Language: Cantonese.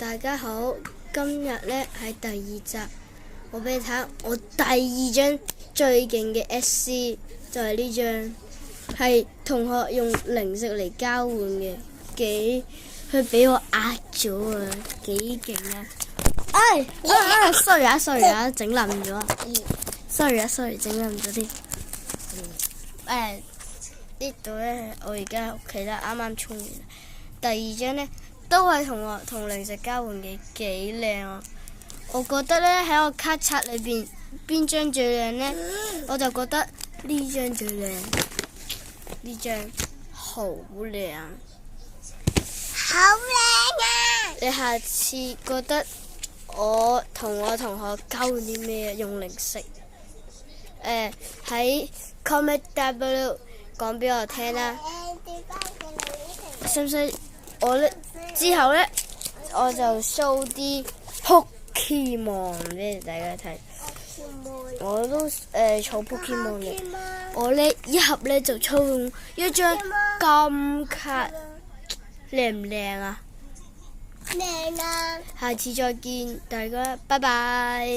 大家好，今日呢係第2集，我俾你睇我第2張最勁嘅 SC，就係呢張，係同學用零食嚟交換嘅，佢俾我呃咗啊，幾勁啊！sorry 啊，整冧咗啊 ！sorry 整冧咗啲。呢度呢，我而家屋企啦，啱啱沖完。第2張呢，都係同學同零食交換嘅，幾靚啊！我覺得呢，喺我卡冊裏邊邊張最靚呢？我就覺得呢張最靚，呢張好靚，好靚啊！你下次覺得我同學交換啲咩用零食？喺 comment down below 講俾我聽啦。使唔使我呢？之後呢，我就 show 啲 Pokemon 俾大家睇。我都儲 Pokemon 嘅。我呢一盒呢就抽一張金卡，靚唔靚啊？靚啊！下次再見，大家拜拜。